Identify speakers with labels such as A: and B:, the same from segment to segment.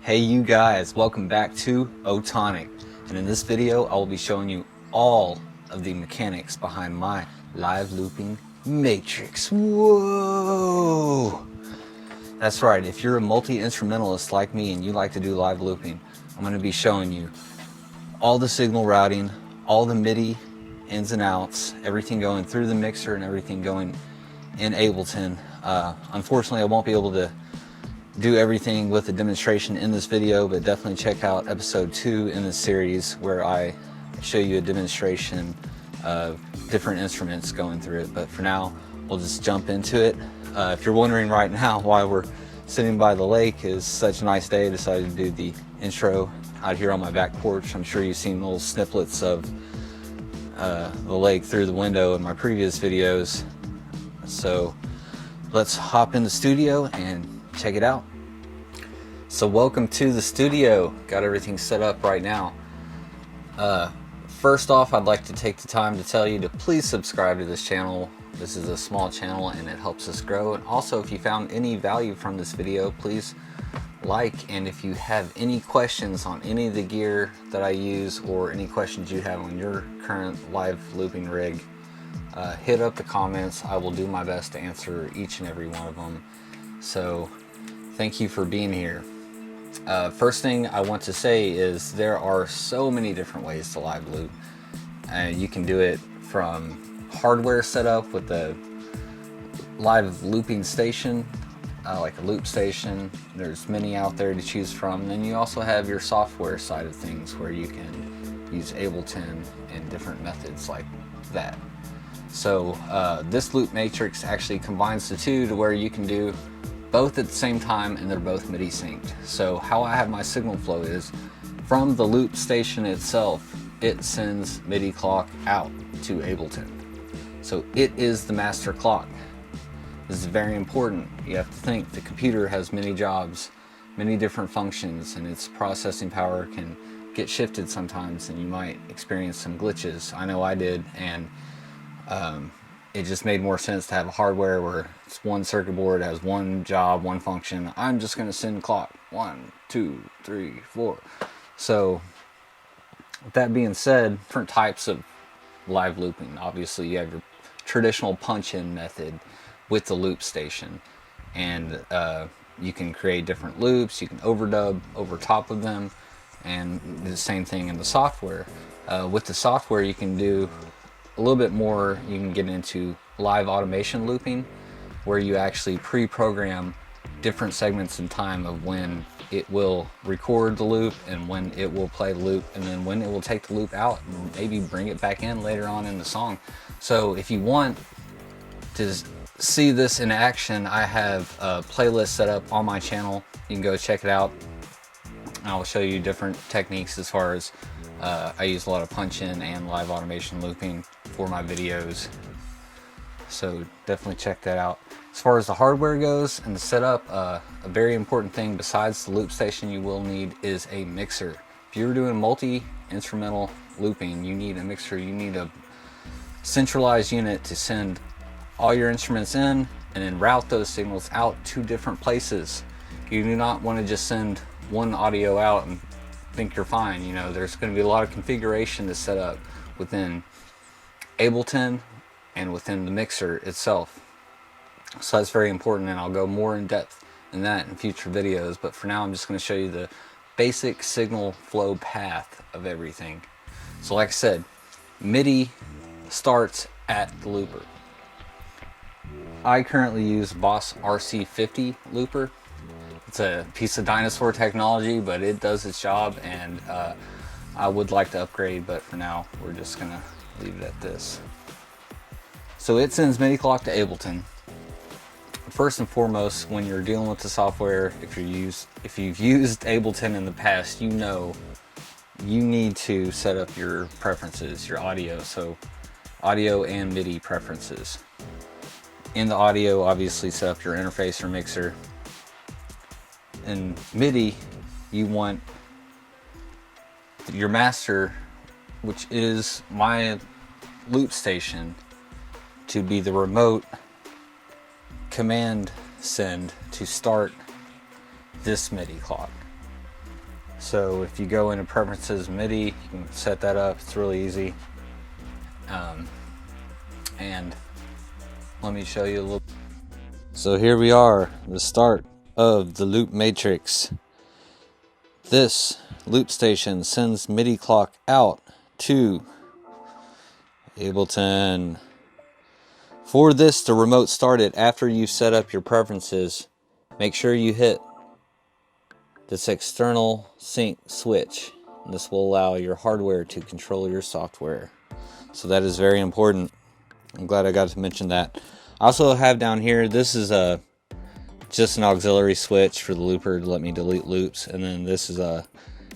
A: Hey you guys, welcome back to Otonic, and in this video I will be showing you all of the mechanics behind my live looping matrix. Whoa! That's right, if you're a multi-instrumentalist like me and you like to do live looping, I'm going to be showing you all the signal routing, all the Midi ins and outs, everything going through the mixer and everything going in Ableton. Unfortunately I won't be able to do everything with a demonstration in this video, but definitely check out episode 2 in this series where I show you a demonstration of different instruments going through it. But for now, we'll just jump into it. If you're wondering right now why we're sitting by the lake, is such a nice day, I decided to do the intro out here on my back porch. I'm sure you've seen little snippets of the lake through the window in my previous videos. So let's hop in the studio and check it out. So welcome to the studio. Got everything set up right now. First off, I'd like to take the time to tell you to please subscribe to this channel. This is a small channel and it helps us grow. And also, if you found any value from this video, please like. And if you have any questions on any of the gear that I use, or any questions you have on your current live looping rig, hit up the comments. I will do my best to answer each and every one of them. So thank you for being here. First thing I want to say is there are so many different ways to live loop. You can do it from hardware setup with a live looping station, like a loop station. There's many out there to choose from. Then you also have your software side of things where you can use Ableton and different methods like that. So this loop matrix actually combines the two to where you can do both at the same time, and they're both Midi synced. So how I have my signal flow is from the loop station itself, it sends Midi clock out to Ableton. So it is the master clock. This is very important. You have to think the computer has many jobs, many different functions, and its processing power can get shifted sometimes, and you might experience some glitches. I know I did, and it just made more sense to have a hardware where it's one circuit board, has one job, one function. I'm just going to send clock 1, 2, 3, 4. So with that being said, different types of live looping. Obviously you have your traditional punch-in method with the loop station, and you can create different loops. You can overdub over top of them, and the same thing in the software. With the software you can do a little bit more. You can get into live automation looping, where you actually pre-program different segments in time of when it will record the loop and when it will play the loop, and then when it will take the loop out and maybe bring it back in later on in the song. So if you want to see this in action, I have a playlist set up on my channel. You can go check it out. I will show you different techniques as far as I use a lot of punch-in and live automation looping for my videos, so definitely check that out. As far as the hardware goes and the setup, a very important thing besides the loop station you will need is a mixer. If you're doing multi-instrumental looping, you need a mixer. You need a centralized unit to send all your instruments in and then route those signals out to different places. You do not want to just send one audio out and think you're fine. You know, there's going to be a lot of configuration to set up within Ableton and within the mixer itself. So that's very important, and I'll go more in depth in that in future videos. But for now, I'm just going to show you the basic signal flow path of everything. So like I said, Midi starts at the looper. I currently use Boss RC50 looper. It's a piece of dinosaur technology, but it does its job, and I would like to upgrade, but for now we're just gonna leave it at this. So it sends Midi clock to Ableton. First and foremost, when you're dealing with the software, if you've used Ableton in the past, you know you need to set up your preferences, your audio. So audio and Midi preferences. In the audio, obviously set up your interface or mixer. In Midi, you want your master, which is my loop station, to be the remote command send to start this Midi clock. So if you go into preferences MIDI, you can set that up. It's really easy. And let me show you a little. So here we are, the start of the loop matrix. This loop station sends MIDI clock out to Ableton. For this to remote start it after you set up your preferences, make sure you hit this external sync switch. This will allow your hardware to control your software. So that is very important. I'm glad I got to mention that. I also have down here, this is just an auxiliary switch for the looper to let me delete loops, and then this is a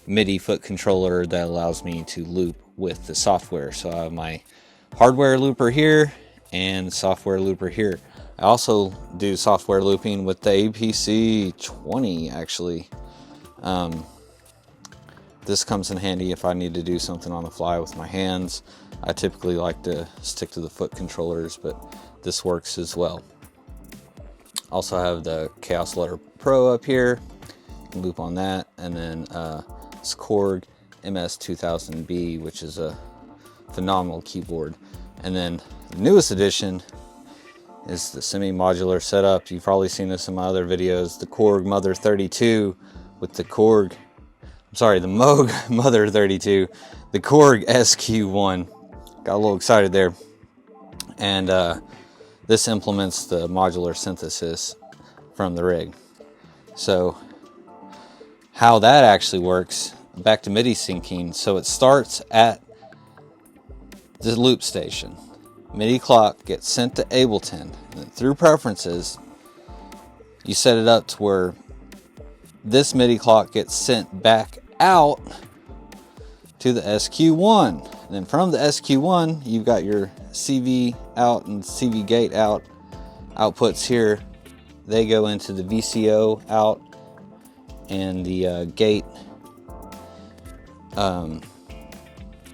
A: MIDI foot controller that allows me to loop with the software. So I have my hardware looper here and software looper here. I also do software looping with the APC 20 actually. This comes in handy if I need to do something on the fly with my hands. I typically like to stick to the foot controllers, but this works as well. Also have the Chaos Letter Pro up here. You can loop on that, and then this Korg MS2000B, which is a phenomenal keyboard. And then the newest addition is the semi-modular setup. You've probably seen this in my other videos. The Korg Mother 32 with the Korg, the Moog Mother 32, the Korg SQ1. Got a little excited there. And this implements the modular synthesis from the rig. So how that actually works, back to MIDI syncing. So it starts at the loop station. MIDI clock gets sent to Ableton. And through preferences, you set it up to where this MIDI clock gets sent back out to the SQ1. And then from the SQ1, you've got your CV out and CV gate out outputs here. They go into the VCO out and the gate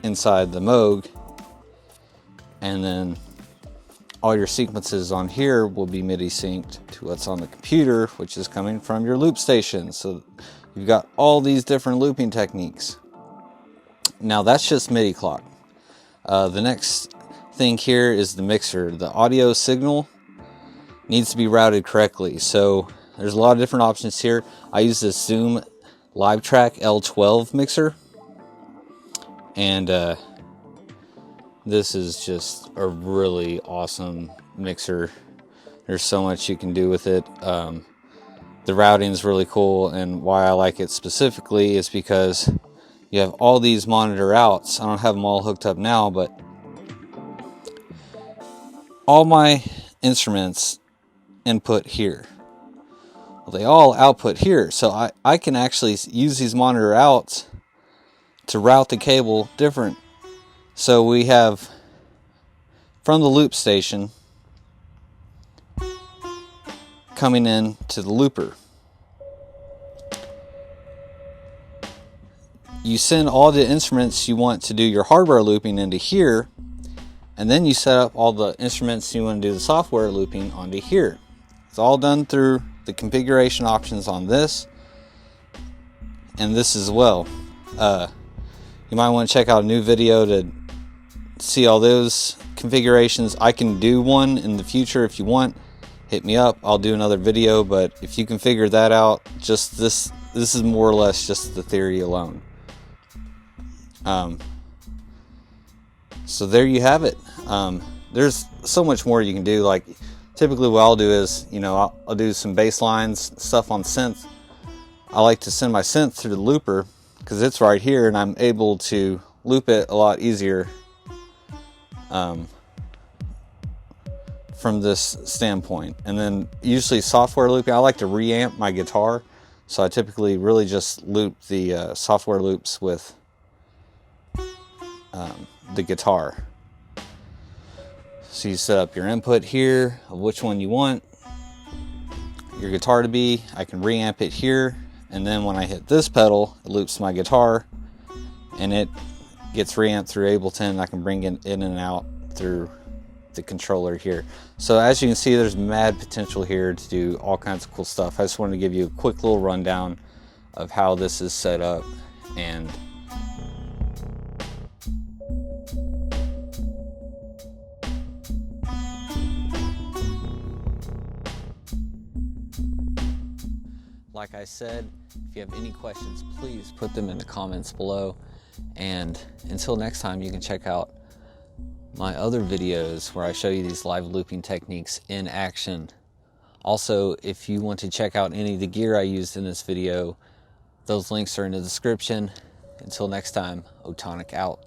A: inside the Moog. And then all your sequences on here will be MIDI synced to what's on the computer, which is coming from your loop station. So you've got all these different looping techniques. Now that's just MIDI clock. The next thing here is the mixer. The audio signal needs to be routed correctly. So there's a lot of different options here. I use this Zoom Live Track L12 mixer. And this is just a really awesome mixer. There's so much you can do with it. The routing is really cool, and why I like it specifically is because you have all these monitor outs. I don't have them all hooked up now, but all my instruments input here. Well, they all output here, so I can actually use these monitor outs to route the cable different. So we have from the loop station coming in to the looper. You send all the instruments you want to do your hardware looping into here, and then you set up all the instruments you want to do the software looping onto here. It's all done through the configuration options on this and this as well. You might want to check out a new video to see all those configurations. I can do one in the future if you want. Hit me up, I'll do another video, but if you can figure that out, just this is more or less just the theory alone. So there you have it. There's so much more you can do. Like typically what I'll do is, I'll do some bass lines, stuff on synth. I like to send my synth through the looper because it's right here and I'm able to loop it a lot easier from this standpoint. And then usually software looping, I like to reamp my guitar, so I typically really just loop the software loops with the guitar. So you set up your input here of which one you want your guitar to be. I can reamp it here, and then when I hit this pedal, it loops my guitar and it gets reamped through Ableton. I can bring it in and out through the controller here. So as you can see, there's mad potential here to do all kinds of cool stuff. I just wanted to give you a quick little rundown of how this is set up. And like I said, if you have any questions, please put them in the comments below. And until next time, you can check out my other videos where I show you these live looping techniques in action. Also, if you want to check out any of the gear I used in this video, those links are in the description. Until next time, Otonic out.